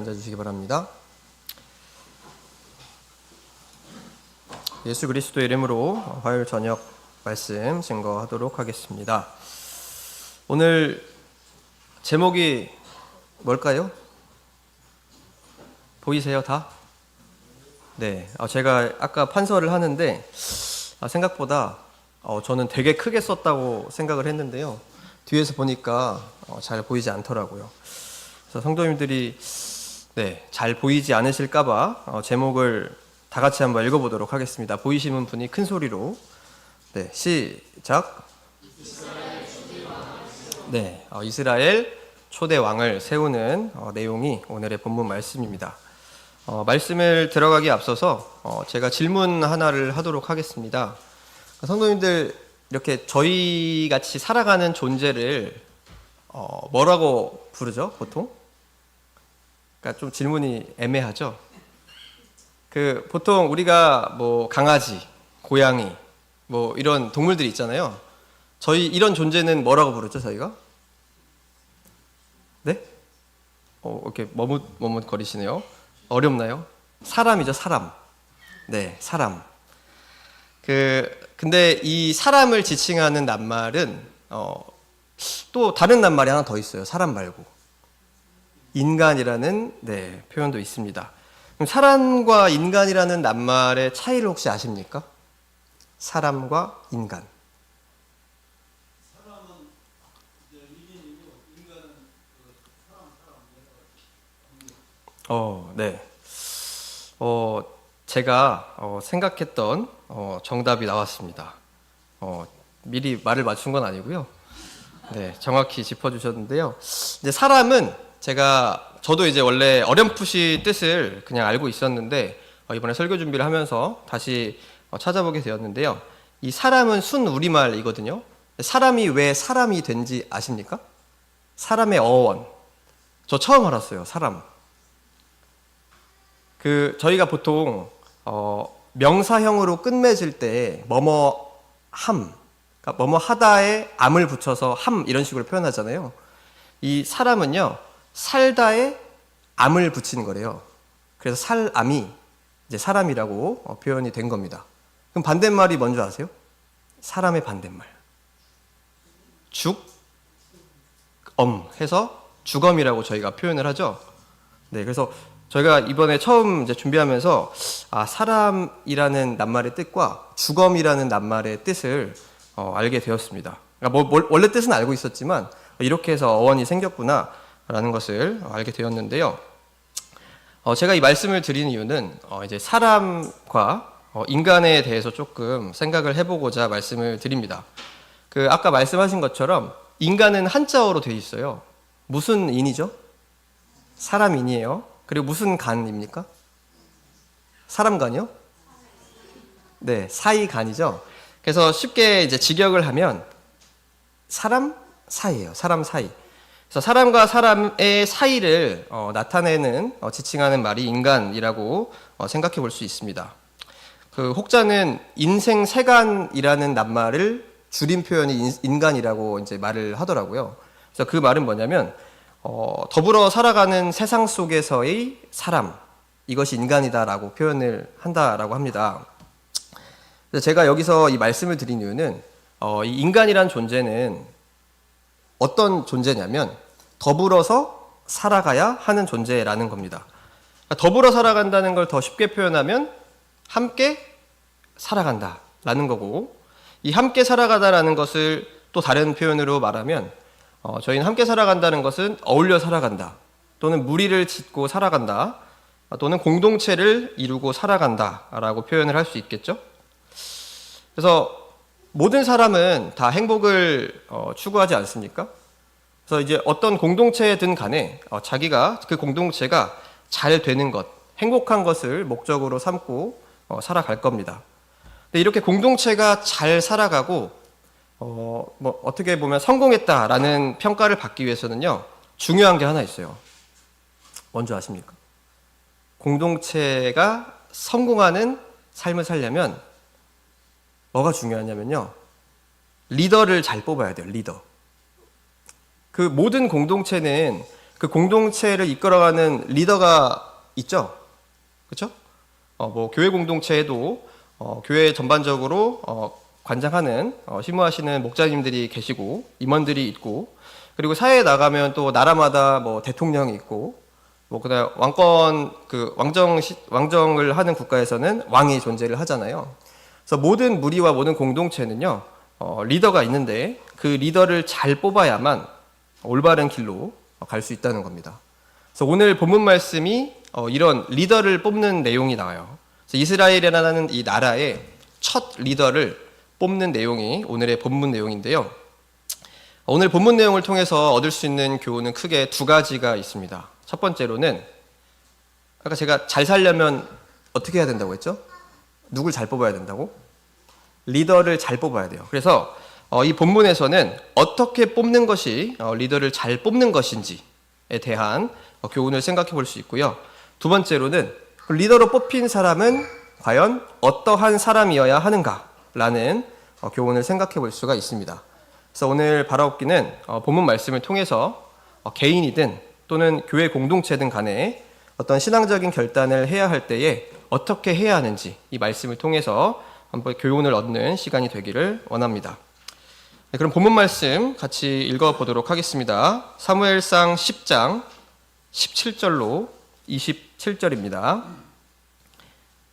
앉아주시기 바랍니다. 예수 그리스도의 이름으로 화요일 저녁 말씀 증거하도록 하겠습니다. 오늘 제목이 뭘까요? 보이세요 다? 네, 제가 아까 판서를 하는데 생각보다 저는 되게 크게 썼다고 생각을 했는데요. 뒤에서 보니까 잘 보이지 않더라고요. 그래서 성도님들이 잘 보이지 않으실까봐 제목을 다 같이 한번 읽어보도록 하겠습니다. 보이시는 분이 큰 소리로. 시작. 이스라엘 초대 왕을 세우는 내용이 오늘의 본문 말씀입니다. 말씀을 들어가기 앞서서 제가 질문 하나를 하도록 하겠습니다. 성도님들, 이렇게 저희 같이 살아가는 존재를 뭐라고 부르죠, 보통? 그러니까 좀 질문이 애매하죠. 보통 우리가 뭐 강아지, 고양이, 뭐 이런 동물들이 있잖아요. 저희 이런 존재는 뭐라고 부르죠, 저희가? 네? 이렇게 머뭇거리시네요. 어렵나요? 사람이죠, 사람. 네, 사람. 근데 이 사람을 지칭하는 낱말은 또 다른 낱말이 하나 더 있어요. 사람 말고. 인간이라는 표현도 있습니다. 그럼 사람과 인간이라는 낱말의 차이를 혹시 아십니까? 사람과 인간. 사람은 인간이고 인간은 사람. 제가 생각했던 정답이 나왔습니다. 미리 말을 맞춘 건 아니고요. 정확히 짚어주셨는데요. 이제 사람은 저도 이제 원래 어렴풋이 뜻을 그냥 알고 있었는데 이번에 설교 준비를 하면서 다시 찾아보게 되었는데요. 이 사람은 순 우리말이거든요. 사람이 왜 사람이 된지 아십니까? 사람의 어원. 저 처음 알았어요. 사람. 저희가 보통 명사형으로 끝맺을 때 뭐뭐함, 그러니까 뭐뭐 하다에 암을 붙여서 함 이런 식으로 표현하잖아요. 이 사람은요, 살다에 암을 붙인 거래요. 그래서 살암이 이제 사람이라고 표현이 된 겁니다. 그럼 반대말이 뭔지 아세요? 사람의 반대말. 죽엄 해서 죽엄이라고 저희가 표현을 하죠. 그래서 저희가 이번에 처음 이제 준비하면서 사람이라는 낱말의 뜻과 죽엄이라는 낱말의 뜻을 알게 되었습니다. 그러니까 원래 뜻은 알고 있었지만 이렇게 해서 어원이 생겼구나라는 것을 알게 되었는데요. 제가 이 말씀을 드리는 이유는 이제 사람과 인간에 대해서 조금 생각을 해보고자 말씀을 드립니다. 아까 말씀하신 것처럼 인간은 한자어로 되어 있어요. 무슨 인이죠? 사람인이에요. 그리고 무슨 간입니까? 사람간이요? 네, 사이간이죠. 그래서 쉽게 이제 직역을 하면 사람 사이예요. 사람 사이. 그래서 사람과 사람의 사이를 나타내는 지칭하는 말이 인간이라고 생각해 볼 수 있습니다. 혹자는 인생세간이라는 낱말을 줄인 표현이 인간이라고 이제 말을 하더라고요. 그래서 그 말은 뭐냐면 더불어 살아가는 세상 속에서의 사람, 이것이 인간이다라고 표현을 한다라고 합니다. 그래서 제가 여기서 이 말씀을 드린 이유는 이 인간이란 존재는 어떤 존재냐면 더불어서 살아가야 하는 존재라는 겁니다. 그러니까 더불어 살아간다는 걸 더 쉽게 표현하면 함께 살아간다라는 거고, 이 함께 살아가다라는 것을 또 다른 표현으로 말하면 저희는 함께 살아간다는 것은 어울려 살아간다, 또는 무리를 짓고 살아간다, 또는 공동체를 이루고 살아간다라고 표현을 할 수 있겠죠. 그래서 모든 사람은 다 행복을 추구하지 않습니까? 그래서 이제 어떤 공동체든 간에 자기가 그 공동체가 잘 되는 것, 행복한 것을 목적으로 삼고 살아갈 겁니다. 근데 이렇게 공동체가 잘 살아가고 어떻게 보면 성공했다라는 평가를 받기 위해서는요, 중요한 게 하나 있어요. 뭔지 아십니까? 공동체가 성공하는 삶을 살려면 뭐가 중요하냐면요, 리더를 잘 뽑아야 돼요. 리더. 모든 공동체는 그 공동체를 이끌어가는 리더가 있죠. 그렇죠? 뭐 교회 공동체에도 교회 전반적으로 관장하는 심무하시는 목자님들이 계시고 임원들이 있고, 그리고 사회에 나가면 또 나라마다 뭐 대통령이 있고, 뭐 그다음 왕정을 하는 국가에서는 왕이 존재를 하잖아요. 그래서 모든 무리와 모든 공동체는요 리더가 있는데 그 리더를 잘 뽑아야만 올바른 길로 갈 수 있다는 겁니다. 그래서 오늘 본문 말씀이 이런 리더를 뽑는 내용이 나와요. 그래서 이스라엘이라는 이 나라의 첫 리더를 뽑는 내용이 오늘의 본문 내용인데요. 오늘 본문 내용을 통해서 얻을 수 있는 교훈은 크게 두 가지가 있습니다. 첫 번째로는 아까 제가 잘 살려면 어떻게 해야 된다고 했죠? 누굴 잘 뽑아야 된다고? 리더를 잘 뽑아야 돼요. 그래서 이 본문에서는 어떻게 뽑는 것이 리더를 잘 뽑는 것인지에 대한 교훈을 생각해 볼 수 있고요. 두 번째로는 리더로 뽑힌 사람은 과연 어떠한 사람이어야 하는가라는 교훈을 생각해 볼 수가 있습니다. 그래서 오늘 바라옵기는 본문 말씀을 통해서 개인이든 또는 교회 공동체든 간에 어떤 신앙적인 결단을 해야 할 때에 어떻게 해야 하는지 이 말씀을 통해서 한번 교훈을 얻는 시간이 되기를 원합니다. 네, 그럼 본문 말씀 같이 읽어보도록 하겠습니다. 사무엘상 10장 17절로 27절입니다.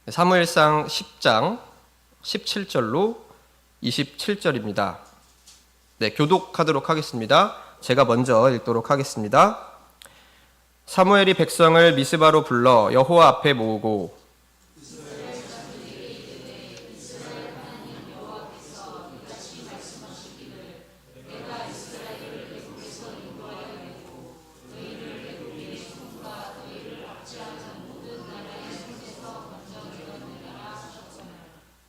사무엘상 10장 17절로 27절입니다. 네, 교독하도록 하겠습니다. 제가 먼저 읽도록 하겠습니다. 사무엘이 백성을 미스바로 불러 여호와 앞에 모으고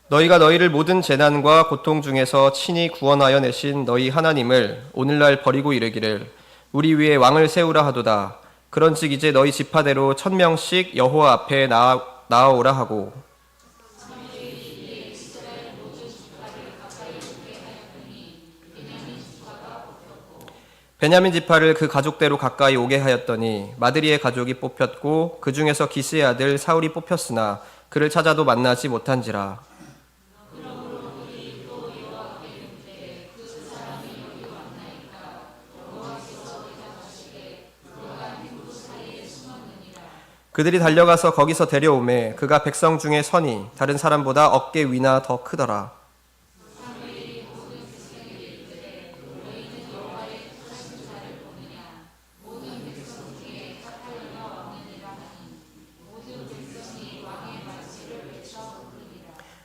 너희가 너희를 모든 재난과 고통 중에서 친히 구원하여 내신 너희 하나님을 오늘날 버리고 이르기를 우리 위에 왕을 세우라 하도다. 그런즉 이제 너희 지파대로 1000명씩 여호와 앞에 나아오라 하고 베냐민 지파를 그 가족대로 가까이 오게 하였더니 마드리의 가족이 뽑혔고 그 중에서 기스의 아들 사울이 뽑혔으나 그를 찾아도 만나지 못한지라. 그들이 달려가서 거기서 데려오매 그가 백성 중에 선이 다른 사람보다 어깨 위나 더 크더라.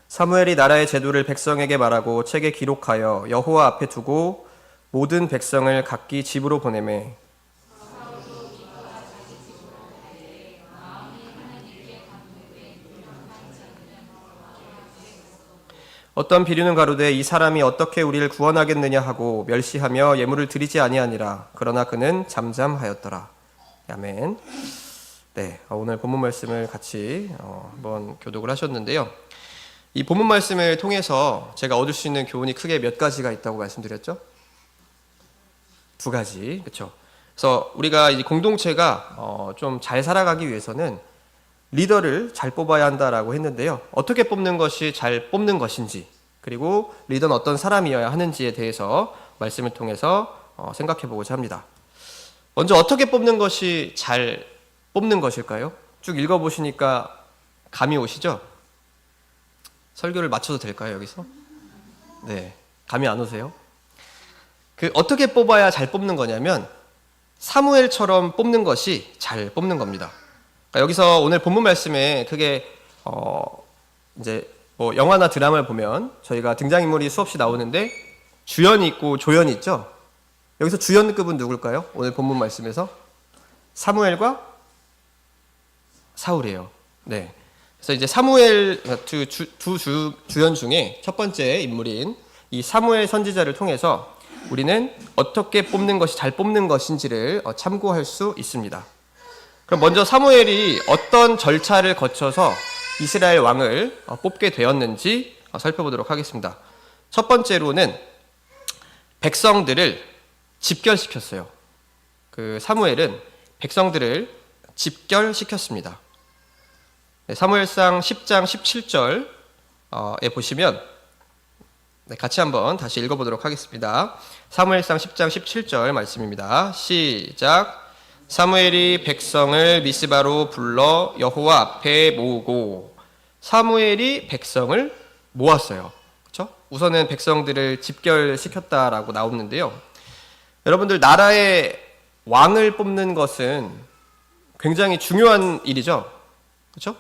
사무엘이 나라의 제도를 백성에게 말하고 책에 기록하여 여호와 앞에 두고 모든 백성을 각기 집으로 보내매 어떤 비류는 가로되 이 사람이 어떻게 우리를 구원하겠느냐 하고 멸시하며 예물을 드리지 아니하니라. 그러나 그는 잠잠하였더라. 아멘. 네, 오늘 본문 말씀을 같이 한번 교독을 하셨는데요. 이 본문 말씀을 통해서 제가 얻을 수 있는 교훈이 크게 몇 가지가 있다고 말씀드렸죠? 두 가지, 그렇죠? 그래서 우리가 이 공동체가 좀 잘 살아가기 위해서는 리더를 잘 뽑아야 한다라고 했는데요. 어떻게 뽑는 것이 잘 뽑는 것인지, 그리고 리더는 어떤 사람이어야 하는지에 대해서 말씀을 통해서 생각해 보고자 합니다. 먼저 어떻게 뽑는 것이 잘 뽑는 것일까요? 쭉 읽어보시니까 감이 오시죠? 설교를 마쳐도 될까요, 여기서? 네, 감이 안 오세요? 어떻게 뽑아야 잘 뽑는 거냐면 사무엘처럼 뽑는 것이 잘 뽑는 겁니다. 그러니까 여기서 오늘 본문 말씀에 그게 이제 뭐 영화나 드라마를 보면 저희가 등장인물이 수없이 나오는데 주연이 있고 조연이 있죠. 여기서 주연급은 누굴까요? 오늘 본문 말씀에서 사무엘과 사울이에요. 네. 그래서 이제 사무엘 두 주연 중에 첫 번째 인물인 이 사무엘 선지자를 통해서 우리는 어떻게 뽑는 것이 잘 뽑는 것인지를 참고할 수 있습니다. 그럼 먼저 사무엘이 어떤 절차를 거쳐서 이스라엘 왕을 뽑게 되었는지 살펴보도록 하겠습니다. 첫 번째로는 백성들을 집결시켰어요. 그 사무엘은 백성들을 집결시켰습니다. 사무엘상 10장 17절에 보시면 같이 한번 다시 읽어보도록 하겠습니다. 사무엘상 10장 17절 말씀입니다. 시작. 사무엘이 백성을 미스바로 불러 여호와 앞에 모으고. 사무엘이 백성을 모았어요. 그렇죠? 우선은 백성들을 집결시켰다라고 나오는데요. 여러분들, 나라의 왕을 뽑는 것은 굉장히 중요한 일이죠. 그렇죠?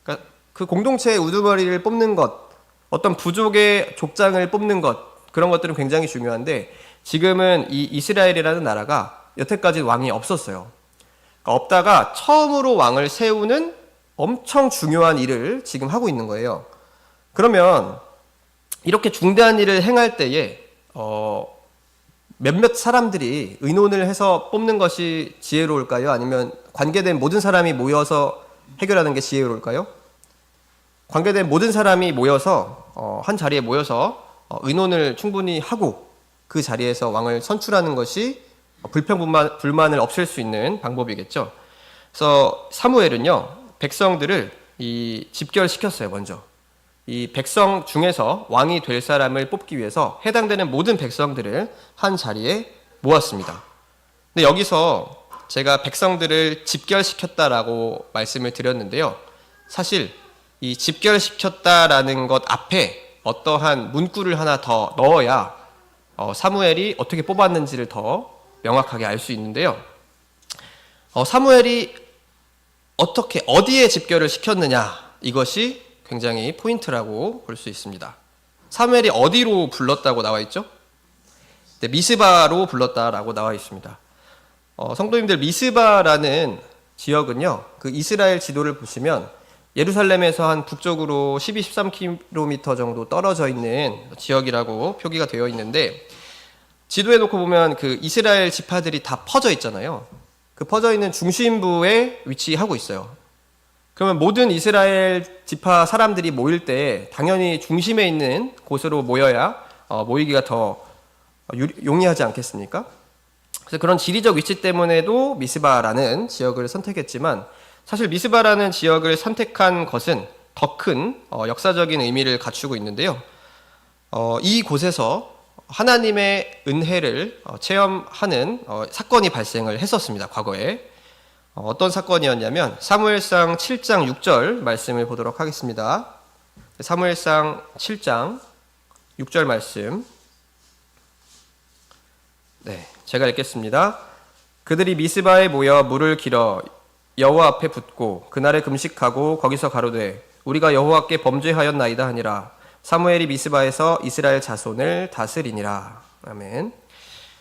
그러니까 그 공동체의 우두머리를 뽑는 것, 어떤 부족의 족장을 뽑는 것, 그런 것들은 굉장히 중요한데, 지금은 이 이스라엘이라는 나라가 여태까지 왕이 없었어요. 그러니까 없다가 처음으로 왕을 세우는 엄청 중요한 일을 지금 하고 있는 거예요. 그러면 이렇게 중대한 일을 행할 때에 몇몇 사람들이 의논을 해서 뽑는 것이 지혜로울까요? 아니면 관계된 모든 사람이 모여서 해결하는 게 지혜로울까요? 관계된 모든 사람이 모여서 한 자리에 모여서 의논을 충분히 하고 그 자리에서 왕을 선출하는 것이 불만을 없앨 수 있는 방법이겠죠. 그래서 사무엘은요, 백성들을 집결시켰어요. 먼저 이 백성 중에서 왕이 될 사람을 뽑기 위해서 해당되는 모든 백성들을 한 자리에 모았습니다. 근데 여기서 제가 백성들을 집결시켰다라고 말씀을 드렸는데요. 사실 이 집결시켰다라는 것 앞에 어떠한 문구를 하나 더 넣어야 사무엘이 어떻게 뽑았는지를 더 명확하게 알 수 있는데요. 사무엘이 어디에 집결을 시켰느냐, 이것이 굉장히 포인트라고 볼 수 있습니다. 사무엘이 어디로 불렀다고 나와 있죠? 네, 미스바로 불렀다라고 나와 있습니다. 성도님들, 미스바라는 지역은요, 그 이스라엘 지도를 보시면 예루살렘에서 한 북쪽으로 12, 13km 정도 떨어져 있는 지역이라고 표기가 되어 있는데, 지도에 놓고 보면 그 이스라엘 지파들이 다 퍼져 있잖아요. 그 퍼져 있는 중심부에 위치하고 있어요. 그러면 모든 이스라엘 지파 사람들이 모일 때 당연히 중심에 있는 곳으로 모여야 모이기가 더 용이하지 않겠습니까? 그래서 그런 지리적 위치 때문에도 미스바라는 지역을 선택했지만, 사실 미스바라는 지역을 선택한 것은 더 큰 역사적인 의미를 갖추고 있는데요. 이 곳에서 하나님의 은혜를 체험하는 사건이 발생을 했었습니다. 과거에. 어떤 사건이었냐면 사무엘상 7장 6절 말씀을 보도록 하겠습니다. 사무엘상 7장 6절 말씀. 네, 제가 읽겠습니다. 그들이 미스바에 모여 물을 길어 여호와 앞에 붓고 그날에 금식하고 거기서 가로되 우리가 여호와께 범죄하였나이다 하니라. 사무엘이 미스바에서 이스라엘 자손을 다스리니라. 아멘.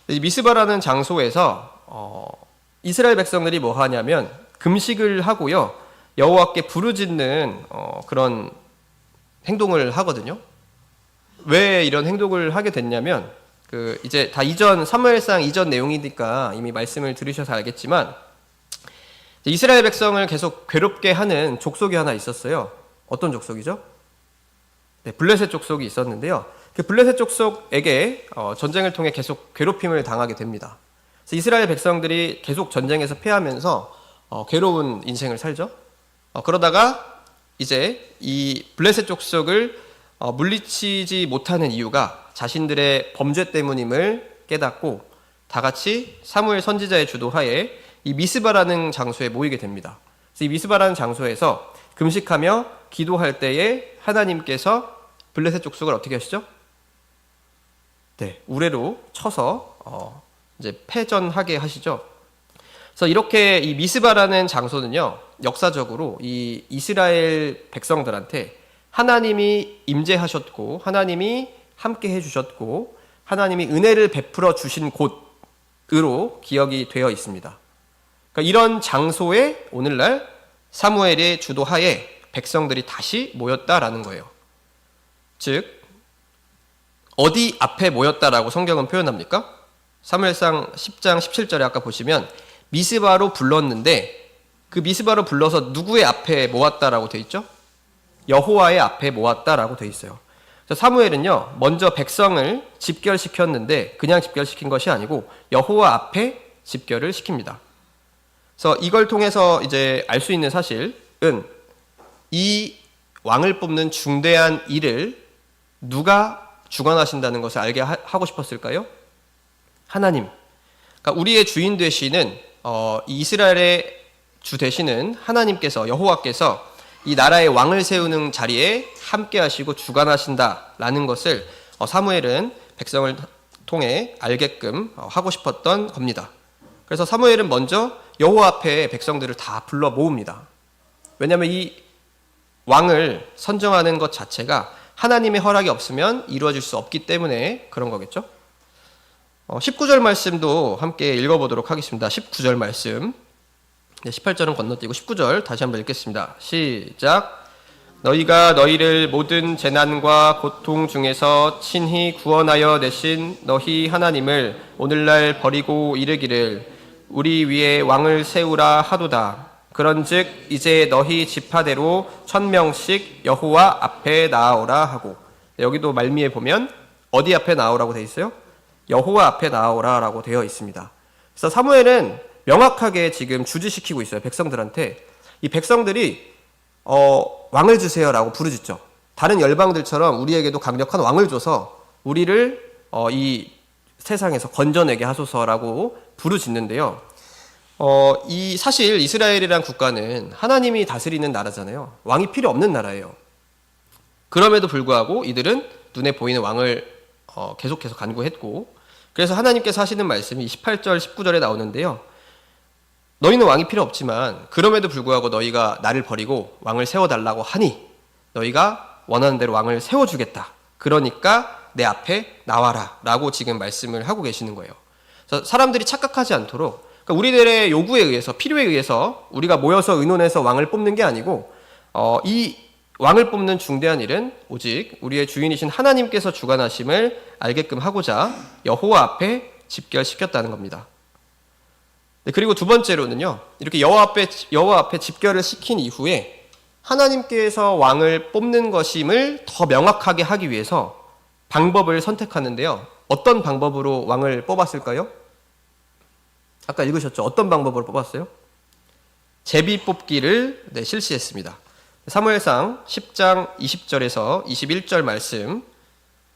이 미스바라는 장소에서 이스라엘 백성들이 뭐 하냐면 금식을 하고요, 여호와께 부르짖는 그런 행동을 하거든요. 왜 이런 행동을 하게 됐냐면, 이제 다 사무엘상 이전 내용이니까 이미 말씀을 들으셔서 알겠지만, 이스라엘 백성을 계속 괴롭게 하는 족속이 하나 있었어요. 어떤 족속이죠? 네, 블레셋 족속이 있었는데요. 그 블레셋 족속에게 전쟁을 통해 계속 괴롭힘을 당하게 됩니다. 그래서 이스라엘 백성들이 계속 전쟁에서 패하면서 괴로운 인생을 살죠. 그러다가 이제 이 블레셋 족속을 물리치지 못하는 이유가 자신들의 범죄 때문임을 깨닫고 다 같이 사무엘 선지자의 주도하에 이 미스바라는 장소에 모이게 됩니다. 그래서 이 미스바라는 장소에서 금식하며 기도할 때에 하나님께서 블레셋 족속을 어떻게 하시죠? 네, 우레로 쳐서 이제 패전하게 하시죠. 그래서 이렇게 이 미스바라는 장소는요, 역사적으로 이 이스라엘 백성들한테 하나님이 임재하셨고 하나님이 함께 해주셨고 하나님이 은혜를 베풀어 주신 곳으로 기억이 되어 있습니다. 그러니까 이런 장소에 오늘날 사무엘의 주도하에 백성들이 다시 모였다라는 거예요. 즉 어디 앞에 모였다라고 성경은 표현합니까? 사무엘상 10장 17절에 아까 보시면 미스바로 불렀는데, 그 미스바로 불러서 누구의 앞에 모았다라고 돼 있죠? 여호와의 앞에 모았다라고 돼 있어요. 그래서 사무엘은요, 먼저 백성을 집결시켰는데 그냥 집결시킨 것이 아니고 여호와 앞에 집결을 시킵니다. 그래서 이걸 통해서 이제 알 수 있는 사실은 이 왕을 뽑는 중대한 일을 누가 주관하신다는 것을 알게 하고 싶었을까요? 하나님. 그러니까 우리의 주인 되시는 이스라엘의 주 되시는 하나님께서, 여호와께서 이 나라의 왕을 세우는 자리에 함께 하시고 주관하신다라는 것을 사무엘은 백성을 통해 알게끔 하고 싶었던 겁니다. 그래서 사무엘은 먼저 여호와 앞에 백성들을 다 불러 모읍니다. 왜냐하면 이 왕을 선정하는 것 자체가 하나님의 허락이 없으면 이루어질 수 없기 때문에 그런 거겠죠. 19절 말씀도 함께 읽어보도록 하겠습니다. 19절 말씀. 18절은 건너뛰고 19절 다시 한번 읽겠습니다. 시작. 너희가 너희를 모든 재난과 고통 중에서 친히 구원하여 내신 너희 하나님을 오늘날 버리고 이르기를 우리 위에 왕을 세우라 하도다. 그런즉 이제 너희 지파대로 1000명씩 여호와 앞에 나아오라 하고, 여기도 말미에 보면 어디 앞에 나오라고 되어 있어요? 여호와 앞에 나오라라고 되어 있습니다. 그래서 사무엘은 명확하게 지금 주지시키고 있어요. 백성들한테. 이 백성들이 왕을 주세요라고 부르짖죠. 다른 열방들처럼 우리에게도 강력한 왕을 줘서 우리를 이 세상에서 건져내게 하소서라고 부르짖는데요. 이 사실 이스라엘이란 국가는 하나님이 다스리는 나라잖아요. 왕이 필요 없는 나라예요. 그럼에도 불구하고 이들은 눈에 보이는 왕을 계속해서 간구했고, 그래서 하나님께서 하시는 말씀이 28절 19절에 나오는데요. 너희는 왕이 필요 없지만 그럼에도 불구하고 너희가 나를 버리고 왕을 세워달라고 하니 너희가 원하는 대로 왕을 세워주겠다. 그러니까 내 앞에 나와라 라고 지금 말씀을 하고 계시는 거예요. 그래서 사람들이 착각하지 않도록, 그러니까 우리들의 요구에 의해서, 필요에 의해서 우리가 모여서 의논해서 왕을 뽑는 게 아니고 이 왕을 뽑는 중대한 일은 오직 우리의 주인이신 하나님께서 주관하심을 알게끔 하고자 여호와 앞에 집결시켰다는 겁니다. 그리고 두 번째로는요, 이렇게 여호와 앞에 집결을 시킨 이후에 하나님께서 왕을 뽑는 것임을 더 명확하게 하기 위해서 방법을 선택하는데요. 어떤 방법으로 왕을 뽑았을까요? 아까 읽으셨죠? 어떤 방법으로 뽑았어요? 제비 뽑기를 실시했습니다. 사무엘상 10장 20절에서 21절 말씀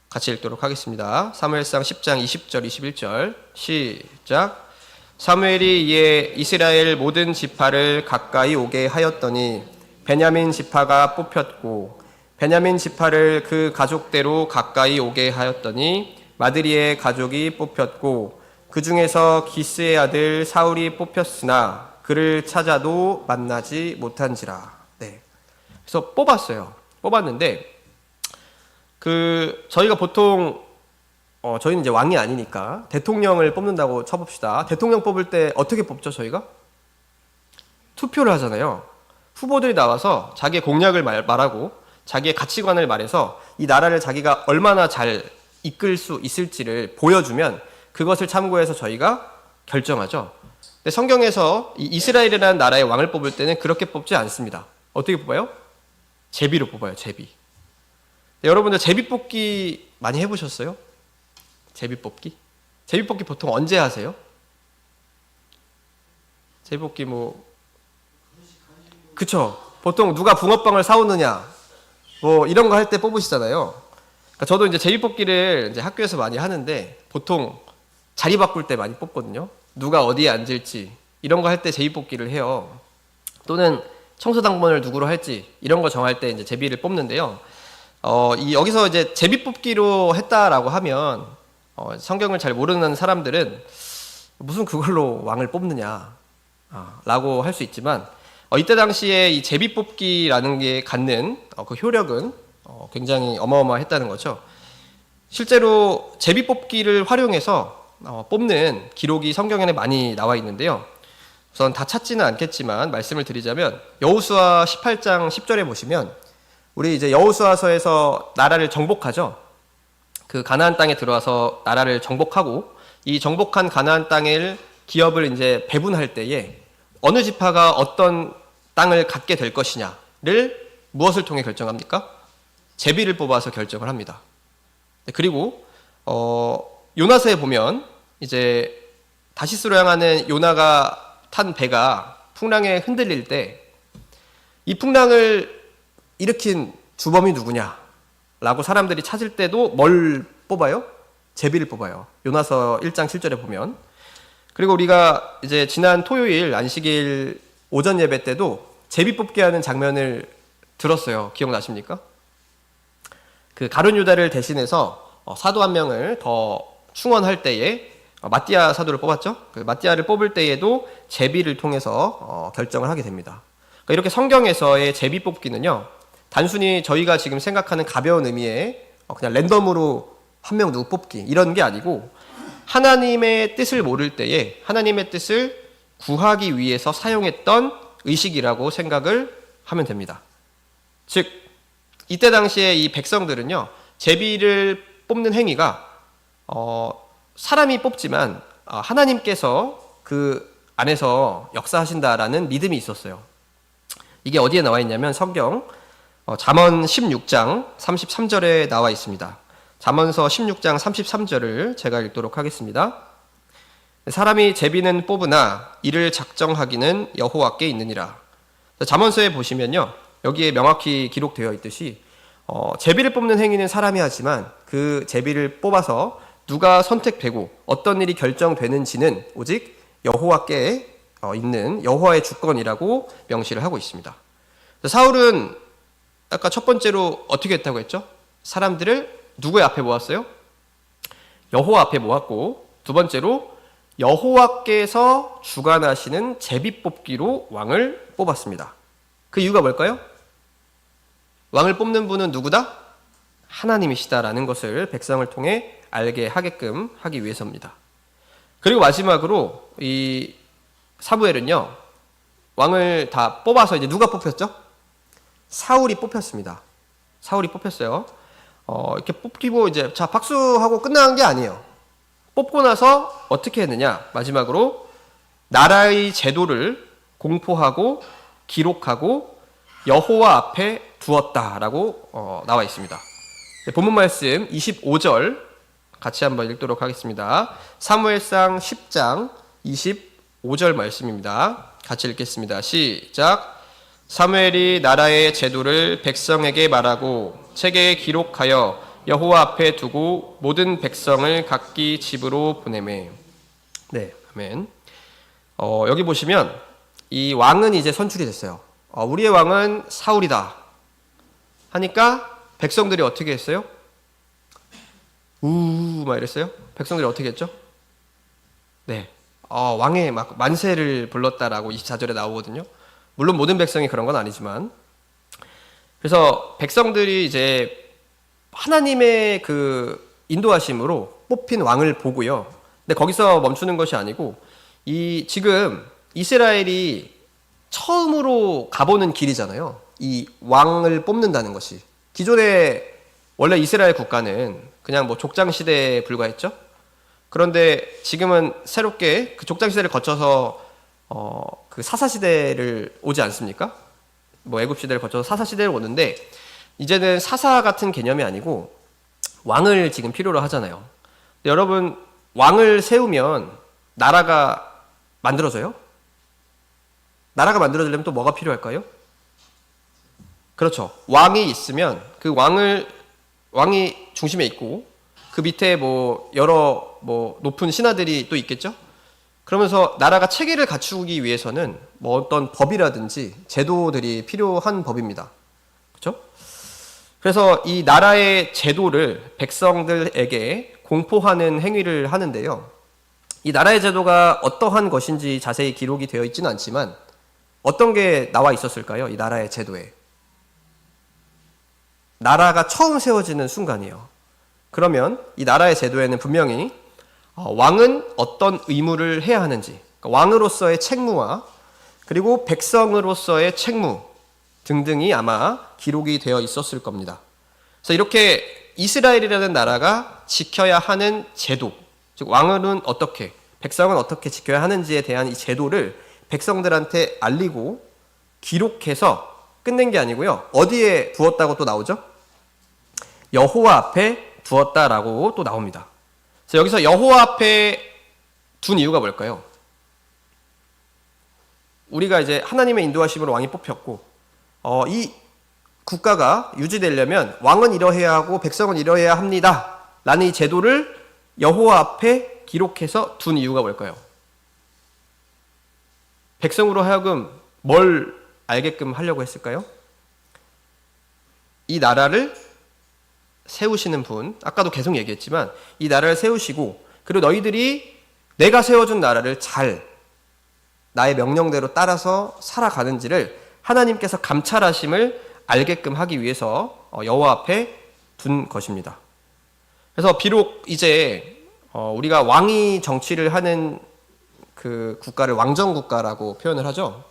같이 읽도록 하겠습니다. 사무엘상 10장 20절 21절 시작. 사무엘이 이에 이스라엘 모든 지파를 가까이 오게 하였더니 베냐민 지파가 뽑혔고, 베냐민 지파를 그 가족대로 가까이 오게 하였더니 마드리의 가족이 뽑혔고, 그 중에서 기스의 아들 사울이 뽑혔으나 그를 찾아도 만나지 못한지라. 네. 그래서 뽑았는데 저희가 보통 저희는 이제 왕이 아니니까 대통령을 뽑는다고 쳐봅시다. 대통령 뽑을 때 어떻게 뽑죠, 저희가? 투표를 하잖아요. 후보들이 나와서 자기의 공약을 말하고 자기의 가치관을 말해서 이 나라를 자기가 얼마나 잘 이끌 수 있을지를 보여주면 그것을 참고해서 저희가 결정하죠. 근데 성경에서 이 이스라엘이라는 나라의 왕을 뽑을 때는 그렇게 뽑지 않습니다. 어떻게 뽑아요? 제비로 뽑아요, 제비. 여러분들 제비 뽑기 많이 해보셨어요? 제비 뽑기? 제비 뽑기 보통 언제 하세요? 제비 뽑기 그쵸? 보통 누가 붕어빵을 사오느냐 이런 거 할 때 뽑으시잖아요. 그러니까 저도 이제 제비 뽑기를 이제 학교에서 많이 하는데 보통 자리 바꿀 때 많이 뽑거든요. 누가 어디에 앉을지 이런 거 할 때 제비 뽑기를 해요. 또는 청소당번을 누구로 할지 이런 거 정할 때 이제 제비를 뽑는데요. 여기서 이제 제비 뽑기로 했다라고 하면 성경을 잘 모르는 사람들은 무슨 그걸로 왕을 뽑느냐 라고 할 수 있지만 이때 당시에 이 제비 뽑기라는 게 갖는 그 효력은 굉장히 어마어마했다는 거죠. 실제로 제비 뽑기를 활용해서 뽑는 기록이 성경에는 많이 나와 있는데요. 우선 다 찾지는 않겠지만 말씀을 드리자면 여호수아 18장 10절에 보시면 우리 이제 여호수아서에서 나라를 정복하죠. 그 가나안 땅에 들어와서 나라를 정복하고 이 정복한 가나안 땅을 기업을 이제 배분할 때에 어느 지파가 어떤 땅을 갖게 될 것이냐를 무엇을 통해 결정합니까? 제비를 뽑아서 결정을 합니다. 그리고 요나서에 보면 이제 다시스로 향하는 요나가 탄 배가 풍랑에 흔들릴 때 이 풍랑을 일으킨 주범이 누구냐 라고 사람들이 찾을 때도 뭘 뽑아요? 제비를 뽑아요. 요나서 1장 7절에 보면. 그리고 우리가 이제 지난 토요일 안식일 오전 예배 때도 제비 뽑게 하는 장면을 들었어요. 기억나십니까? 그 가룟 유다를 대신해서 사도 한 명을 더 충원할 때에 마띠아 사도를 뽑았죠. 그 마띠아를 뽑을 때에도 제비를 통해서 결정을 하게 됩니다. 그러니까 이렇게 성경에서의 제비 뽑기는요, 단순히 저희가 지금 생각하는 가벼운 의미의 그냥 랜덤으로 한 명 누구 뽑기 이런 게 아니고 하나님의 뜻을 모를 때에 하나님의 뜻을 구하기 위해서 사용했던 의식이라고 생각을 하면 됩니다. 즉 이때 당시에 이 백성들은요, 제비를 뽑는 행위가 사람이 뽑지만 하나님께서 그 안에서 역사하신다라는 믿음이 있었어요. 이게 어디에 나와 있냐면 성경 잠언 16장 33절에 나와 있습니다. 잠언서 16장 33절을 제가 읽도록 하겠습니다. 사람이 제비는 뽑으나 이를 작정하기는 여호와께 있느니라. 잠언서에 보시면요, 여기에 명확히 기록되어 있듯이 제비를 뽑는 행위는 사람이 하지만 그 제비를 뽑아서 누가 선택되고 어떤 일이 결정되는지는 오직 여호와께 있는 여호와의 주권이라고 명시를 하고 있습니다. 사울은 아까 첫 번째로 어떻게 했다고 했죠? 사람들을 누구의 앞에 모았어요? 여호와 앞에 모았고, 두 번째로 여호와께서 주관하시는 제비 뽑기로 왕을 뽑았습니다. 그 이유가 뭘까요? 왕을 뽑는 분은 누구다? 하나님이시다라는 것을 백성을 통해 알게 하게끔 하기 위해서입니다. 그리고 마지막으로 이 사무엘은요, 왕을 다 뽑아서 이제 누가 뽑혔죠? 사울이 뽑혔습니다. 사울이 뽑혔어요. 이렇게 뽑히고 이제 자 박수하고 끝나는 게 아니에요. 뽑고 나서 어떻게 했느냐? 마지막으로 나라의 제도를 공포하고 기록하고 여호와 앞에 두었다라고 나와 있습니다. 본문 말씀 25절 같이 한번 읽도록 하겠습니다. 사무엘상 10장 25절 말씀입니다. 같이 읽겠습니다. 시작. 사무엘이 나라의 제도를 백성에게 말하고 책에 기록하여 여호와 앞에 두고 모든 백성을 각기 집으로 보내매. 네, 아멘. 여기 보시면 이 왕은 이제 선출이 됐어요. 우리의 왕은 사울이다 하니까 백성들이 어떻게 했어요? 막 이랬어요? 백성들이 어떻게 했죠? 네, 왕의 막 만세를 불렀다라고 24절에 나오거든요. 물론 모든 백성이 그런 건 아니지만, 그래서 백성들이 이제 하나님의 그 인도하심으로 뽑힌 왕을 보고요. 근데 거기서 멈추는 것이 아니고 지금 이스라엘이 처음으로 가보는 길이잖아요. 이 왕을 뽑는다는 것이. 기존에 원래 이스라엘 국가는 그냥 뭐 족장 시대에 불과했죠. 그런데 지금은 새롭게 그 족장 시대를 거쳐서 그 사사 시대를 오지 않습니까? 뭐 애굽 시대를 거쳐서 사사 시대를 오는데 이제는 사사 같은 개념이 아니고 왕을 지금 필요로 하잖아요. 여러분, 왕을 세우면 나라가 만들어져요? 나라가 만들어지려면 또 뭐가 필요할까요? 그렇죠. 왕이 있으면 그 왕이 중심에 있고 그 밑에 뭐 여러 높은 신하들이 또 있겠죠? 그러면서 나라가 체계를 갖추기 위해서는 뭐 어떤 법이라든지 제도들이 필요한 법입니다. 그렇죠? 그래서 이 나라의 제도를 백성들에게 공포하는 행위를 하는데요. 이 나라의 제도가 어떠한 것인지 자세히 기록이 되어 있지는 않지만 어떤 게 나와 있었을까요? 이 나라의 제도에. 나라가 처음 세워지는 순간이에요. 그러면 이 나라의 제도에는 분명히 왕은 어떤 의무를 해야 하는지, 그러니까 왕으로서의 책무와 그리고 백성으로서의 책무 등등이 아마 기록이 되어 있었을 겁니다. 그래서 이렇게 이스라엘이라는 나라가 지켜야 하는 제도, 즉 왕은 어떻게, 백성은 어떻게 지켜야 하는지에 대한 이 제도를 백성들한테 알리고 기록해서 끝낸 게 아니고요. 어디에 두었다고 또 나오죠? 여호와 앞에 두었다라고 또 나옵니다. 그래서 여기서 여호와 앞에 둔 이유가 뭘까요? 우리가 이제 하나님의 인도하심으로 왕이 뽑혔고 이 국가가 유지되려면 왕은 이러해야 하고 백성은 이러해야 합니다 라는 이 제도를 여호와 앞에 기록해서 둔 이유가 뭘까요? 백성으로 하여금 뭘 알게끔 하려고 했을까요? 이 나라를 세우시는 분, 아까도 계속 얘기했지만 이 나라를 세우시고 그리고 너희들이 내가 세워준 나라를 잘 나의 명령대로 따라서 살아가는지를 하나님께서 감찰하심을 알게끔 하기 위해서 여호와 앞에 둔 것입니다. 그래서 비록 이제 우리가 왕이 정치를 하는 그 국가를 왕정국가라고 표현을 하죠.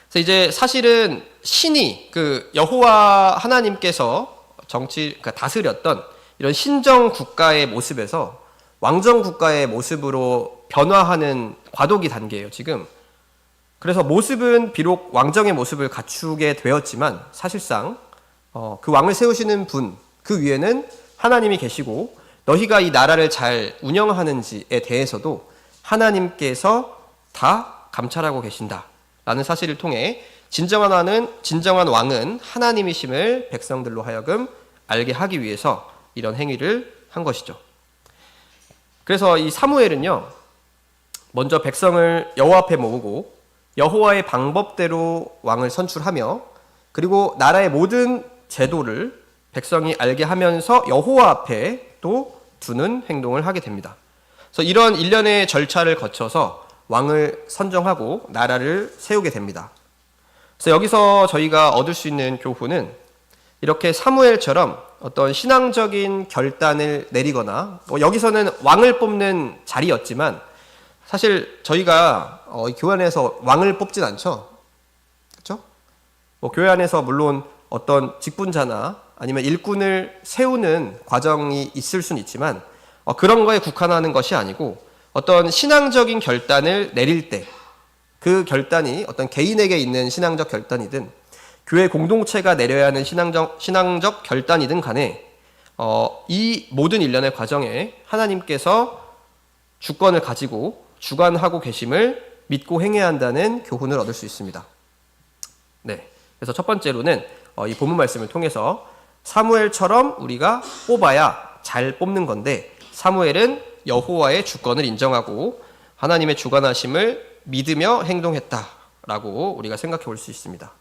그래서 이제 사실은 신이 그 여호와 하나님께서 그러니까 다스렸던 이런 신정 국가의 모습에서 왕정 국가의 모습으로 변화하는 과도기 단계예요, 지금. 그래서 모습은 비록 왕정의 모습을 갖추게 되었지만 사실상 그 왕을 세우시는 분, 그 위에는 하나님이 계시고 너희가 이 나라를 잘 운영하는지에 대해서도 하나님께서 다 감찰하고 계신다라는 사실을 통해 진정한 왕은 하나님이심을 백성들로 하여금 알게 하기 위해서 이런 행위를 한 것이죠. 그래서 이 사무엘은요, 먼저 백성을 여호와 앞에 모으고 여호와의 방법대로 왕을 선출하며 그리고 나라의 모든 제도를 백성이 알게 하면서 여호와 앞에 또 두는 행동을 하게 됩니다. 그래서 이런 일련의 절차를 거쳐서 왕을 선정하고 나라를 세우게 됩니다. 그래서 여기서 저희가 얻을 수 있는 교훈은 이렇게 사무엘처럼 어떤 신앙적인 결단을 내리거나 여기서는 왕을 뽑는 자리였지만 사실 저희가 교회 안에서 왕을 뽑진 않죠. 그렇죠? 교회 안에서 물론 어떤 직분자나 아니면 일꾼을 세우는 과정이 있을 수는 있지만 그런 거에 국한하는 것이 아니고 어떤 신앙적인 결단을 내릴 때 그 결단이 어떤 개인에게 있는 신앙적 결단이든 교회 공동체가 내려야 하는 신앙적 결단이든 간에 이 모든 일련의 과정에 하나님께서 주권을 가지고 주관하고 계심을 믿고 행해야 한다는 교훈을 얻을 수 있습니다. 네, 그래서 첫 번째로는 이 본문 말씀을 통해서 사무엘처럼 우리가 뽑아야 잘 뽑는 건데 사무엘은 여호와의 주권을 인정하고 하나님의 주관하심을 믿으며 행동했다라고 우리가 생각해 볼 수 있습니다.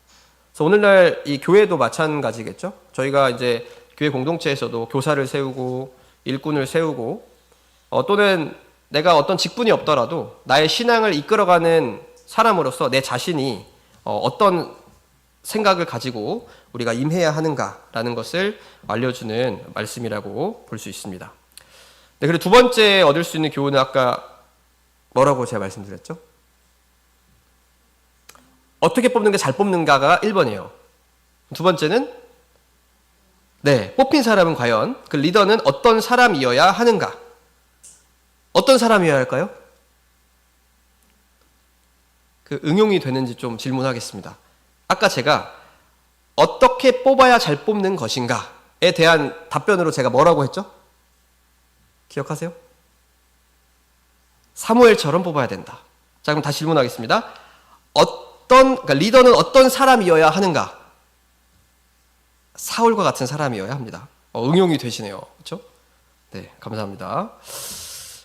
그래서 오늘날 이 교회도 마찬가지겠죠. 저희가 이제 교회 공동체에서도 교사를 세우고 일꾼을 세우고 또는 내가 어떤 직분이 없더라도 나의 신앙을 이끌어가는 사람으로서 내 자신이 어떤 생각을 가지고 우리가 임해야 하는가라는 것을 알려주는 말씀이라고 볼 수 있습니다. 네, 그리고 두 번째 얻을 수 있는 교훈은 아까 뭐라고 제가 말씀드렸죠? 어떻게 뽑는 게 잘 뽑는가가 1번이에요. 두 번째는 뽑힌 사람은 과연 그 리더는 어떤 사람이어야 하는가? 어떤 사람이어야 할까요? 그 응용이 되는지 좀 질문하겠습니다. 아까 제가 어떻게 뽑아야 잘 뽑는 것인가에 대한 답변으로 제가 뭐라고 했죠? 기억하세요? 사무엘처럼 뽑아야 된다. 자, 그럼 다시 질문하겠습니다. 그러니까 리더는 어떤 사람이어야 하는가? 사울과 같은 사람이어야 합니다. 응용이 되시네요. 그렇죠? 네, 감사합니다.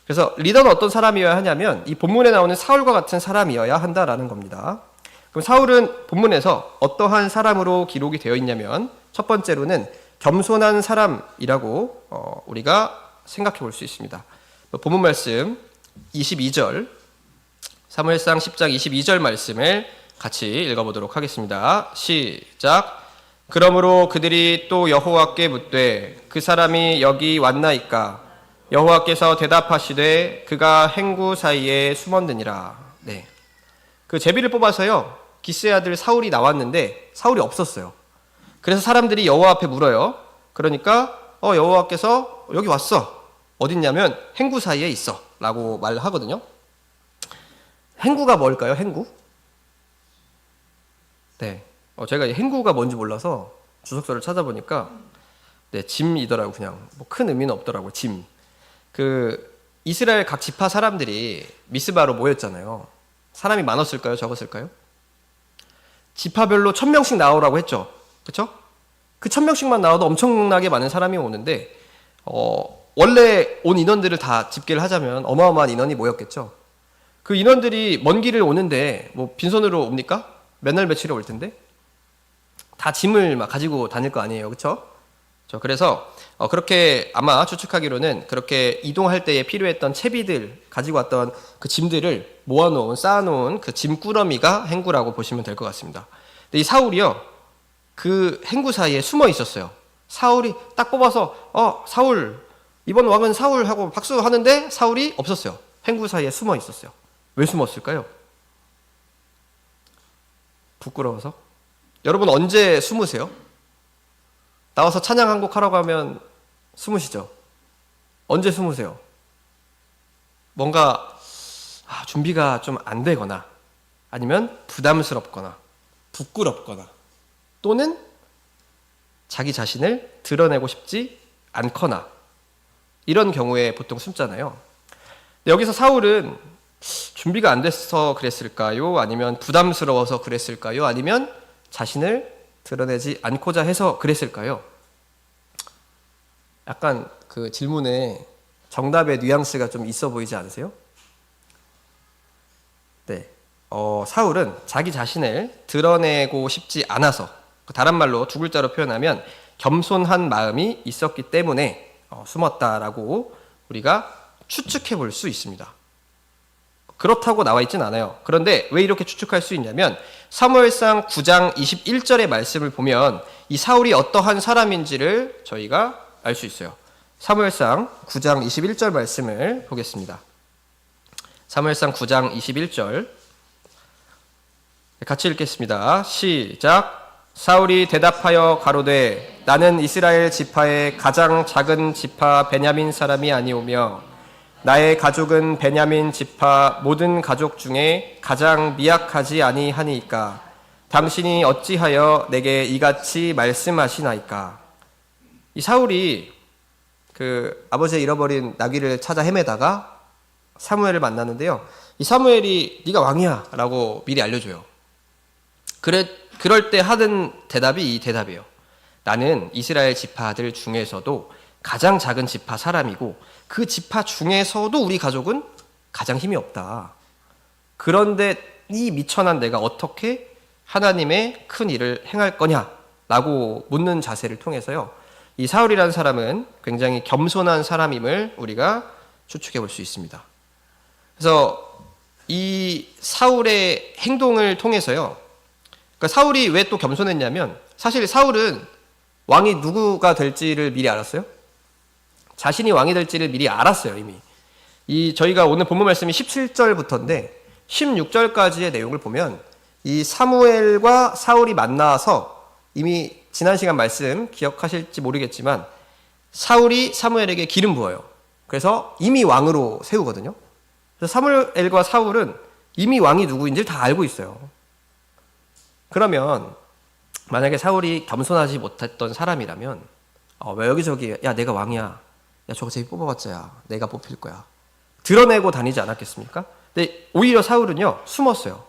그래서 리더는 어떤 사람이어야 하냐면 이 본문에 나오는 사울과 같은 사람이어야 한다라는 겁니다. 그럼 사울은 본문에서 어떠한 사람으로 기록이 되어 있냐면 첫 번째로는 겸손한 사람이라고 우리가 생각해 볼 수 있습니다. 본문 말씀 22절 사무엘상 10장 22절 말씀을 같이 읽어보도록 하겠습니다. 시작. 그러므로 그들이 또 여호와께 묻되 그 사람이 여기 왔나이까? 여호와께서 대답하시되 그가 행구 사이에 숨었느니라. 네. 그 제비를 뽑아서요. 기스의 아들 사울이 나왔는데 사울이 없었어요. 그래서 사람들이 여호와 앞에 물어요. 그러니까 여호와께서 여기 왔어. 어딨냐면 행구 사이에 있어 라고 말하거든요. 행구가 뭘까요? 행구? 네. 제가 행구가 뭔지 몰라서 주석서를 찾아보니까 짐이더라고. 그냥 큰 의미는 없더라고. 짐. 그 이스라엘 각 지파 사람들이 미스바로 모였잖아요. 사람이 많았을까요? 적었을까요? 지파별로 1000명씩 나오라고 했죠. 그렇죠? 그 1000명씩만 나와도 엄청나게 많은 사람이 오는데 원래 온 인원들을 다 집계를 하자면 어마어마한 인원이 모였겠죠. 그 인원들이 먼 길을 오는데 뭐 빈손으로 옵니까? 몇 날 며칠에 올 텐데 다 짐을 막 가지고 다닐 거 아니에요. 그렇죠? 그래서 그렇게 아마 추측하기로는 그렇게 이동할 때에 필요했던 채비들 가지고 왔던 그 짐들을 모아놓은 쌓아놓은 그 짐꾸러미가 행구라고 보시면 될 것 같습니다. 근데 이 사울이요 그 행구 사이에 숨어 있었어요. 사울이 딱 뽑아서 사울 이번 왕은 사울 하고 박수 하는데 사울이 없었어요. 행구 사이에 숨어 있었어요. 왜 숨었을까요? 부끄러워서? 여러분 언제 숨으세요? 나와서 찬양 한 곡 하라고 하면 숨으시죠? 언제 숨으세요? 뭔가 준비가 좀 안 되거나 아니면 부담스럽거나 부끄럽거나 또는 자기 자신을 드러내고 싶지 않거나 이런 경우에 보통 숨잖아요. 여기서 사울은 준비가 안 돼서 그랬을까요? 아니면 부담스러워서 그랬을까요? 아니면 자신을 드러내지 않고자 해서 그랬을까요? 약간 그 질문에 정답의 뉘앙스가 좀 있어 보이지 않으세요? 네. 사울은 자기 자신을 드러내고 싶지 않아서 다른 말로 두 글자로 표현하면 겸손한 마음이 있었기 때문에 숨었다라고 우리가 추측해 볼 수 있습니다. 그렇다고 나와 있진 않아요. 그런데 왜 이렇게 추측할 수 있냐면 사무엘상 9장 21절의 말씀을 보면 이 사울이 어떠한 사람인지를 저희가 알 수 있어요. 사무엘상 9장 21절 말씀을 보겠습니다. 사무엘상 9장 21절 같이 읽겠습니다. 시작. 사울이 대답하여 가로되 나는 이스라엘 지파의 가장 작은 지파 베냐민 사람이 아니오며 나의 가족은 베냐민 지파 모든 가족 중에 가장 미약하지 아니하니이까 당신이 어찌하여 내게 이같이 말씀하시나이까. 이 사울이 그 아버지의 잃어버린 나귀를 찾아 헤매다가 사무엘을 만나는데요. 이 사무엘이 네가 왕이야 라고 미리 알려줘요. 그럴 때 하는 대답이 이 대답이에요. 나는 이스라엘 지파들 중에서도 가장 작은 지파 사람이고 그 지파 중에서도 우리 가족은 가장 힘이 없다. 그런데 이 미천한 내가 어떻게 하나님의 큰 일을 행할 거냐라고 묻는 자세를 통해서요. 이 사울이라는 사람은 굉장히 겸손한 사람임을 우리가 추측해 볼 수 있습니다. 그래서 이 사울의 행동을 통해서요. 그러니까 사울이 왜 또 겸손했냐면 사실 사울은 왕이 누구가 될지를 미리 알았어요. 자신이 왕이 될지를 미리 알았어요, 이미. 저희가 오늘 본문 말씀이 17절부터인데 16절까지의 내용을 보면 이 사무엘과 사울이 만나서 이미 지난 시간 말씀 기억하실지 모르겠지만 사울이 사무엘에게 기름 부어요. 그래서 이미 왕으로 세우거든요. 그래서 사무엘과 사울은 이미 왕이 누구인지를 다 알고 있어요. 그러면 만약에 사울이 겸손하지 못했던 사람이라면 왜 여기저기 야 내가 왕이야, 야 저거 제비 뽑아봤자 내가 뽑힐 거야 드러내고 다니지 않았겠습니까? 근데 오히려 사울은요 숨었어요.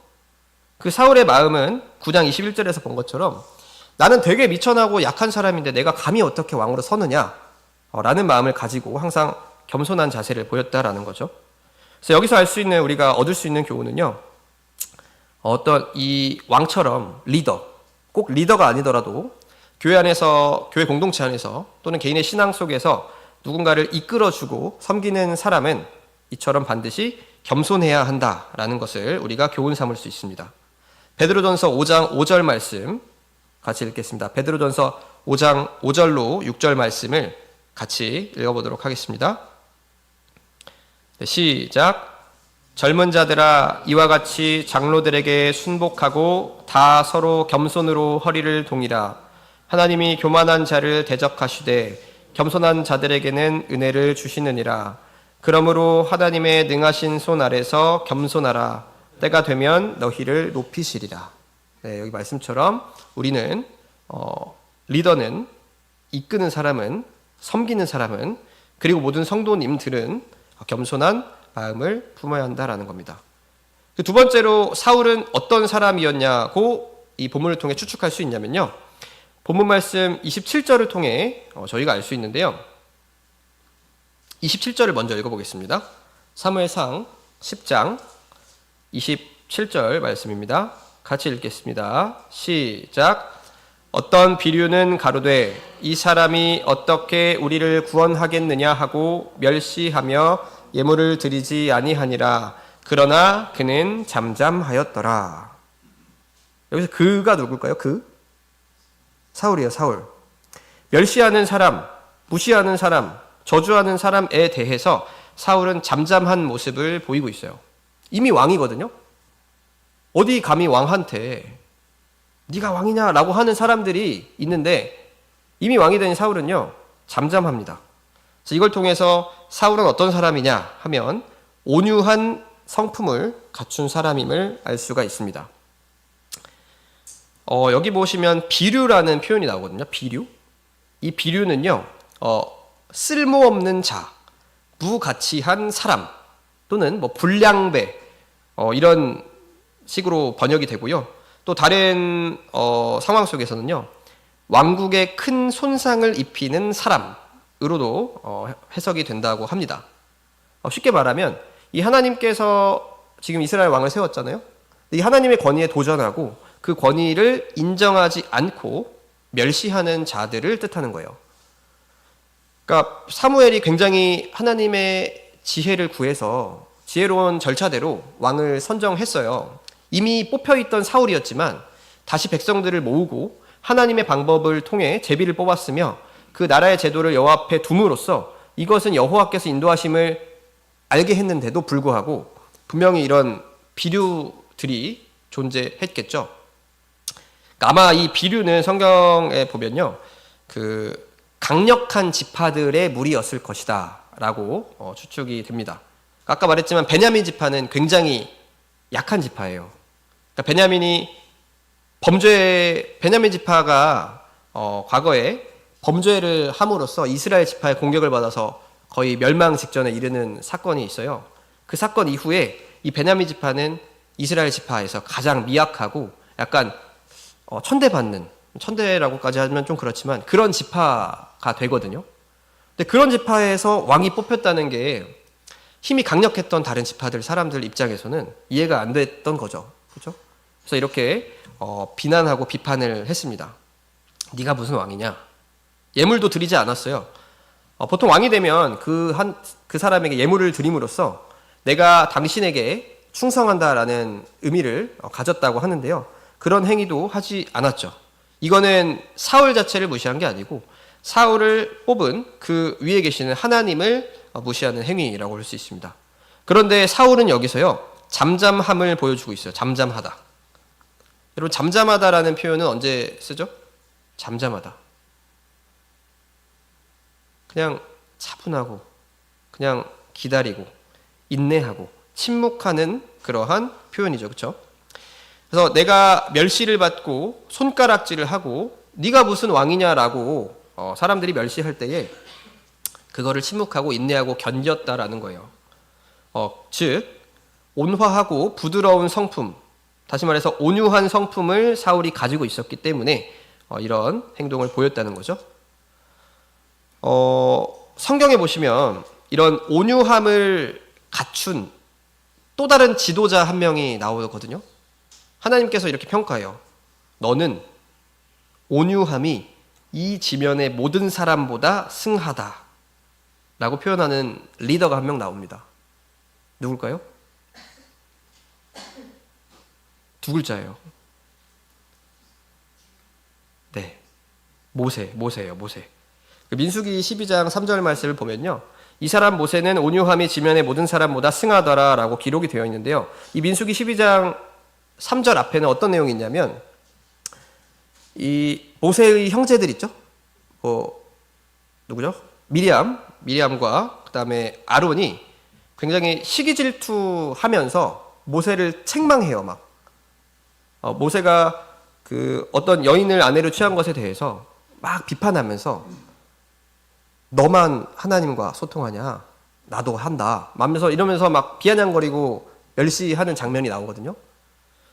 그 사울의 마음은 9장 21절에서 본 것처럼 나는 되게 미천하고 약한 사람인데 내가 감히 어떻게 왕으로 서느냐 라는 마음을 가지고 항상 겸손한 자세를 보였다라는 거죠. 그래서 여기서 알 수 있는 우리가 얻을 수 있는 교훈은요, 어떤 이 왕처럼 리더, 꼭 리더가 아니더라도 교회 안에서, 교회 공동체 안에서 또는 개인의 신앙 속에서 누군가를 이끌어주고 섬기는 사람은 이처럼 반드시 겸손해야 한다라는 것을 우리가 교훈 삼을 수 있습니다. 베드로전서 5장 5절 말씀 같이 읽겠습니다. 베드로전서 5장 5절로 6절 말씀을 같이 읽어보도록 하겠습니다. 네, 시작. 젊은 자들아 이와 같이 장로들에게 순복하고 다 서로 겸손으로 허리를 동이라. 하나님이 교만한 자를 대적하시되 겸손한 자들에게는 은혜를 주시느니라. 그러므로 하나님의 능하신 손 아래서 겸손하라. 때가 되면 너희를 높이시리라. 네, 여기 말씀처럼 우리는 리더는, 이끄는 사람은, 섬기는 사람은, 그리고 모든 성도님들은 겸손한 마음을 품어야 한다라는 겁니다. 그 두 번째로 사울은 어떤 사람이었냐고 이 본문을 통해 추측할 수 있냐면요. 본문 말씀 27절을 통해 저희가 알 수 있는데요. 27절을 먼저 읽어보겠습니다. 사무엘상 10장 27절 말씀입니다. 같이 읽겠습니다. 시작. 어떤 비류는 가로되 이 사람이 어떻게 우리를 구원하겠느냐 하고 멸시하며 예물을 드리지 아니하니라. 그러나 그는 잠잠하였더라. 여기서 그가 누굴까요? 사울이에요. 사울. 멸시하는 사람, 무시하는 사람, 저주하는 사람에 대해서 사울은 잠잠한 모습을 보이고 있어요. 이미 왕이거든요. 어디 감히 왕한테 네가 왕이냐라고 하는 사람들이 있는데 이미 왕이 된 사울은요 잠잠합니다. 그래서 이걸 통해서 사울은 어떤 사람이냐 하면 온유한 성품을 갖춘 사람임을 알 수가 있습니다. 여기 보시면 비류라는 표현이 나오거든요. 비류. 이 비류는요 쓸모없는 자, 무가치한 사람 또는 뭐 불량배 이런 식으로 번역이 되고요. 또 다른 상황 속에서는요 왕국에 큰 손상을 입히는 사람으로도 해석이 된다고 합니다. 쉽게 말하면 이 하나님께서 지금 이스라엘 왕을 세웠잖아요. 이 하나님의 권위에 도전하고 그 권위를 인정하지 않고 멸시하는 자들을 뜻하는 거예요. 그러니까 사무엘이 굉장히 하나님의 지혜를 구해서 지혜로운 절차대로 왕을 선정했어요. 이미 뽑혀있던 사울이었지만 다시 백성들을 모으고 하나님의 방법을 통해 제비를 뽑았으며 그 나라의 제도를 여호와 앞에 둠으로써 이것은 여호와께서 인도하심을 알게 했는데도 불구하고 분명히 이런 비류들이 존재했겠죠. 아마 이 비류는 성경에 보면요 그 강력한 지파들의 무리였을 것이다 라고 추측이 됩니다. 아까 말했지만 베냐민 지파는 굉장히 약한 지파예요. 그러니까 베냐민 지파가 과거에 범죄를 함으로써 이스라엘 지파의 공격을 받아서 거의 멸망 직전에 이르는 사건이 있어요. 그 사건 이후에 이 베냐민 지파는 이스라엘 지파에서 가장 미약하고 약간 천대받는, 천대라고까지 하면 좀 그렇지만 그런 지파가 되거든요. 근데 그런 지파에서 왕이 뽑혔다는 게 힘이 강력했던 다른 지파들 사람들 입장에서는 이해가 안 됐던 거죠. 그렇죠? 그래서 이렇게 비난하고 비판을 했습니다. 네가 무슨 왕이냐? 예물도 드리지 않았어요. 보통 왕이 되면 그 사람에게 예물을 드림으로써 내가 당신에게 충성한다라는 의미를 가졌다고 하는데요. 그런 행위도 하지 않았죠. 이거는 사울 자체를 무시한 게 아니고 사울을 뽑은 그 위에 계시는 하나님을 무시하는 행위라고 할 수 있습니다. 그런데 사울은 여기서요 잠잠함을 보여주고 있어요. 잠잠하다. 여러분 잠잠하다라는 표현은 언제 쓰죠? 잠잠하다. 그냥 차분하고 그냥 기다리고 인내하고 침묵하는 그러한 표현이죠. 그렇죠? 그래서 내가 멸시를 받고 손가락질을 하고 네가 무슨 왕이냐라고 사람들이 멸시할 때에 그거를 침묵하고 인내하고 견뎠다라는 거예요. 즉 온화하고 부드러운 성품, 다시 말해서 온유한 성품을 사울이 가지고 있었기 때문에 이런 행동을 보였다는 거죠. 성경에 보시면 이런 온유함을 갖춘 또 다른 지도자 한 명이 나오거든요. 하나님께서 이렇게 평가해요. 너는 온유함이 이 지면의 모든 사람보다 승하다 라고 표현하는 리더가 한 명 나옵니다. 누굴까요? 두 글자예요. 네, 모세예요. 모세. 민수기 12장 3절 말씀을 보면요, 이 사람 모세는 온유함이 지면의 모든 사람보다 승하더라 라고 기록이 되어 있는데요, 이 민수기 12장 3절 앞에는 어떤 내용이 있냐면 이 모세의 형제들 있죠? 누구죠? 미리암과 그 다음에 아론이 굉장히 시기 질투하면서 모세를 책망해요. 막 모세가 그 어떤 여인을 아내로 취한 것에 대해서 막 비판하면서 너만 하나님과 소통하냐? 나도 한다. 이러면서 막 비아냥거리고 멸시하는 장면이 나오거든요.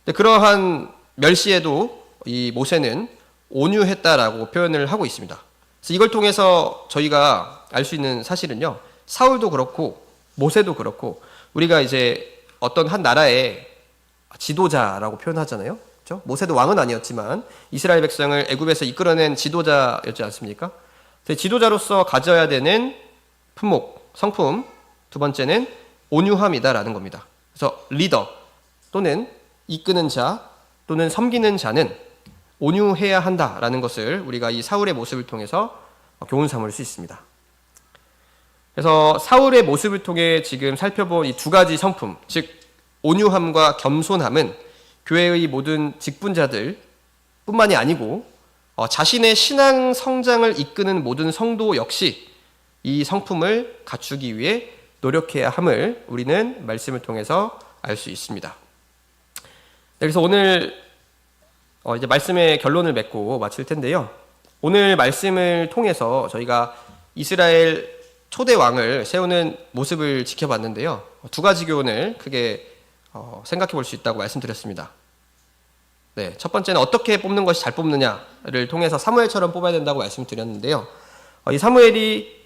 근데 그러한 멸시에도 이 모세는 온유했다라고 표현을 하고 있습니다. 그래서 이걸 통해서 저희가 알 수 있는 사실은요, 사울도 그렇고 모세도 그렇고 우리가 이제 어떤 한 나라의 지도자라고 표현하잖아요. 그렇죠? 모세도 왕은 아니었지만 이스라엘 백성을 애굽에서 이끌어낸 지도자였지 않습니까? 지도자로서 가져야 되는 품목, 성품, 두 번째는 온유함이다라는 겁니다. 그래서 리더 또는 이끄는 자 또는 섬기는 자는 온유해야 한다라는 것을 우리가 이 사울의 모습을 통해서 교훈 삼을 수 있습니다. 그래서 사울의 모습을 통해 지금 살펴본 이 두 가지 성품, 즉 온유함과 겸손함은 교회의 모든 직분자들 뿐만이 아니고 자신의 신앙 성장을 이끄는 모든 성도 역시 이 성품을 갖추기 위해 노력해야 함을 우리는 말씀을 통해서 알 수 있습니다. 그래서 오늘 이제 말씀의 결론을 맺고 마칠 텐데요. 오늘 말씀을 통해서 저희가 이스라엘 초대 왕을 세우는 모습을 지켜봤는데요. 두 가지 교훈을 크게 생각해 볼 수 있다고 말씀드렸습니다. 네, 첫 번째는 어떻게 뽑는 것이 잘 뽑느냐를 통해서 사무엘처럼 뽑아야 된다고 말씀드렸는데요. 이 사무엘이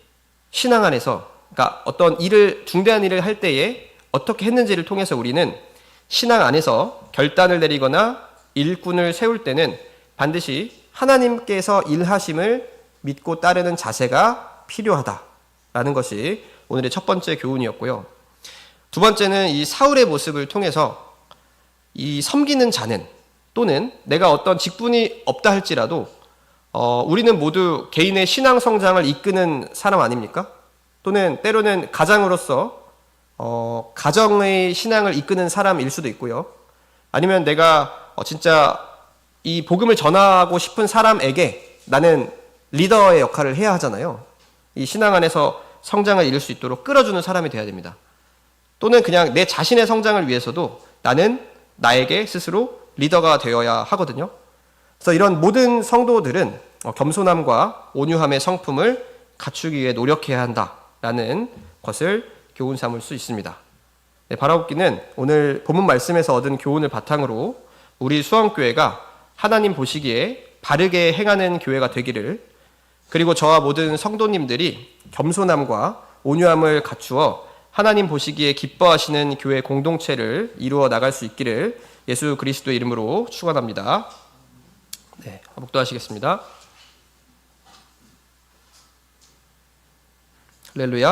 신앙 안에서, 그러니까 어떤 일을, 중대한 일을 할 때에 어떻게 했는지를 통해서 우리는 신앙 안에서 결단을 내리거나 일꾼을 세울 때는 반드시 하나님께서 일하심을 믿고 따르는 자세가 필요하다라는 것이 오늘의 첫 번째 교훈이었고요. 두 번째는 이 사울의 모습을 통해서 이 섬기는 자는, 또는 내가 어떤 직분이 없다 할지라도 우리는 모두 개인의 신앙 성장을 이끄는 사람 아닙니까? 또는 때로는 가장으로서 가정의 신앙을 이끄는 사람일 수도 있고요. 아니면 내가 진짜 이 복음을 전하고 싶은 사람에게 나는 리더의 역할을 해야 하잖아요. 이 신앙 안에서 성장을 이룰 수 있도록 끌어주는 사람이 돼야 됩니다. 또는 그냥 내 자신의 성장을 위해서도 나는 나에게 스스로 리더가 되어야 하거든요. 그래서 이런 모든 성도들은 겸손함과 온유함의 성품을 갖추기 위해 노력해야 한다라는 것을 교훈 삼을 수 있습니다. 네, 바라옵기는 오늘 본문 말씀에서 얻은 교훈을 바탕으로 우리 수원교회가 하나님 보시기에 바르게 행하는 교회가 되기를, 그리고 저와 모든 성도님들이 겸손함과 온유함을 갖추어 하나님 보시기에 기뻐하시는 교회 공동체를 이루어 나갈 수 있기를 예수 그리스도의 이름으로 축원합니다. 네, 목도하시겠습니다. 할렐루야.